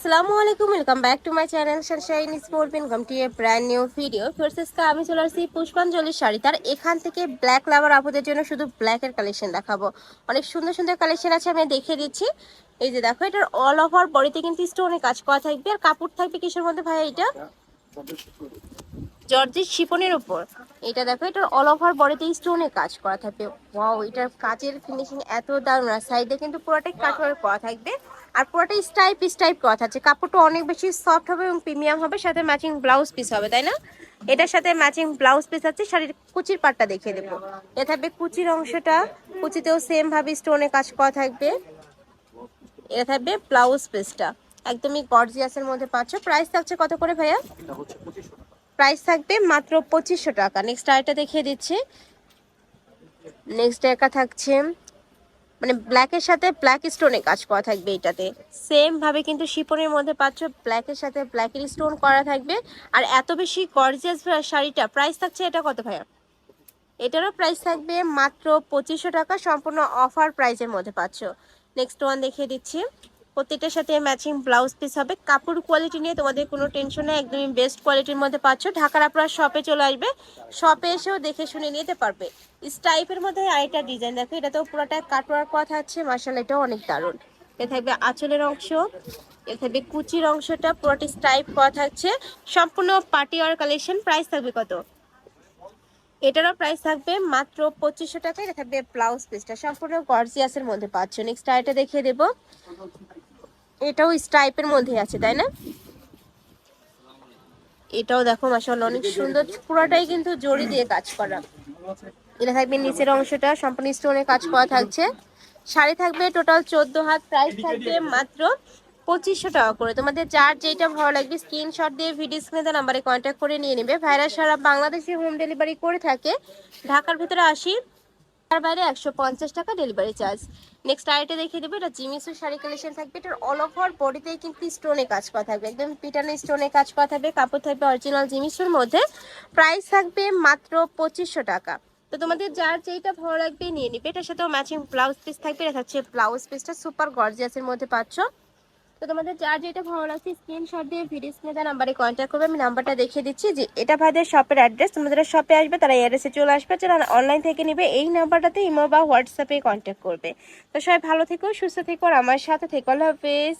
আসসালামু আলাইকুম, welcome back to my channel Sunshine sport welcome to A brand new video. First আমি চলে আসছি পুষ্পাঞ্জলি শাড়ি, তার এখান থেকে ব্ল্যাক লাভার আপুদের জন্য শুধু ব্ল্যাকের কালেকশন দেখাবো। অনেক সুন্দর সুন্দর কালেকশন আছে, আমি দেখিয়ে দিচ্ছি। এই যে দেখো, এটার অল ওভার বডিতে কিন্তু স্টোনে কাজ করা থাকবে, আর কাপড় থাকবে কিসের মধ্যে ভাইয়া? এটা জর্জেট শিফনের উপর। এটা দেখো, এটার অল ওভার বডিতে স্টোনে কাজ করা থাকবে। ওয়াও, এটার কাজের ফিনিশিং এত দারুণ, আর সাইডে কিন্তু পুরোটাই কাটওয়ার্ক করা থাকবে, আর পুরোটাই স্টাইপ করা থাকছে। কাপড়টা অনেক বেশি সফট হবে এবং প্রিমিয়াম হবে, সাথে ম্যাচিং ব্লাউজ পিস হবে, তাই না? এটার সাথে ম্যাচিং ব্লাউজ পিস আছে। শাড়ির কুচির পাটটা দেখিয়ে দেবো। এ থাকবে কুচির অংশটা, কুচিতেও সেম ভাবে স্টোনে কাজ করা থাকবে। এটা থাকবে ব্লাউজ পিসটা, একদমই গর্জিয়াসের মধ্যে পাচ্ছ। প্রাইস থাকছে কত করে ভাইয়া? প্রাইস থাকবে মাত্র 2500 টাকা। নেক্সট আরেকটা দেখিয়ে দিচ্ছি। নেক্সট একা থাকছে, মানে ব্ল্যাকের সাথে ব্ল্যাক স্টোনে কাজ করা থাকবে। এটাতে সেম ভাবে কিন্তু শিপনের মধ্যে পাচ্ছ, ব্ল্যাকের সাথে ব্ল্যাকের স্টোন করা থাকবে। আর এত বেশি গর্জিয়াস শাড়িটা, প্রাইস থাকছে এটা কত ভাইয়া? এটারও প্রাইস থাকবে মাত্র 2500 টাকা, সম্পূর্ণ অফার প্রাইসের মধ্যে পাচ্ছ। নেক্সট ওয়ান দেখিয়ে দিচ্ছি। প্রত্যেকটার সাথে ম্যাচিং ব্লাউজ পিস হবে। কাপড় কোয়ালিটি নিয়ে তোমাদের কোনো টেনশন নেই, একদমই বেস্ট কোয়ালিটির মধ্যে পাচ্ছ। ঢাকার আপনারা শপে চলে আসবে, শপে এসেও দেখে শুনে নিতে পারবে। স্টাইপের মধ্যে আরেকটা ডিজাইন দেখো, এটাতেও পুরোটা কাটওয়ার্ক করা থাকছে। মার্শাল্লাহ, এটাও অনেক দারুণ। এ থাকবে আঁচলের অংশ, এ থাকবে কুচির অংশটা, পুরোটি স্টাইপ করা থাকছে। সম্পূর্ণ পার্টি ওয়ার কালেকশন। প্রাইস থাকবে কত? এটারও প্রাইস থাকবে মাত্র 2500 টাকা। এটা থাকবে ব্লাউজ পিসটা, সম্পূর্ণ গর্জিয়াসের মধ্যে পাচ্ছ। নেক্সট আইটা দেখিয়ে দেবো। এটাও স্টাইপের মধ্যে আছে, তাই না? এটাও দেখো মাশাআল্লাহ অনেক সুন্দর, পুরোটাই কিন্তু জড়ি দিয়ে কাজ করা। এটা থাকবে নিচের অংশটা, সম্পূর্ণ স্টোনে কাজ করা থাকছে। শাড়ি থাকবে টোটাল 14 হাত। প্রাইস থাকবে মাত্র 2500 টাকা করে। তোমাদের যার যেটা ভালো লাগবে স্ক্রিনশট দিয়ে ভিডিও স্ক্রিনে নাম্বারে কন্ট্যাক্ট করে নিয়ে নেবে। ভাইরা সারা বাংলাদেশে হোম ডেলিভারি করে থাকে। ঢাকার ভিতরে 80, তার বাইরে 150 টাকা ডেলিভারি চার্জ। নেক্সট আইটা দেখিয়ে দেবো। এটা জিমিসু শাড়ি কালেকশন থাকবে। এটার অল ওভার বডিতেই কিন্তু স্টোনে কাজ করা থাকবে, একদম পিটানো স্টোনে কাজ করা থাকবে। কাপড় থাকবে অরিজিনাল জিমিসুর মধ্যে। প্রাইস থাকবে মাত্র 2500 টাকা। তো তোমাদের যার যেটা ভালো লাগবে নিয়ে নিবে। এটার সাথেও ম্যাচিং ব্লাউজ পিস থাকবে। এটা হচ্ছে ব্লাউজ পিসটা, সুপার গর্জিয়াসের মধ্যে পাচ্ছ। তো তোমাদের যার যেটা ভালো লাগছে স্ক্রিনশট দিয়ে ভিডিও স্ক্রিনে নাম্বারে কন্ট্যাক্ট করবে। আমি নাম্বারটা দেখিয়ে দিচ্ছি, যে এটা ভাইদের শপের অ্যাড্রেস। তোমাদের শপে আসবে, তারা অ্যাড্রেসে চলে আসবে। যারা অনলাইন থেকে নিবে এই নাম্বারটাতে ইমো বা হোয়াটসঅ্যাপে কন্ট্যাক্ট করবে। তো সবাই ভালো থেকো, সুস্থ থেকো, আর আমার সাথে থেকো। আল্লাহ হাফেজ।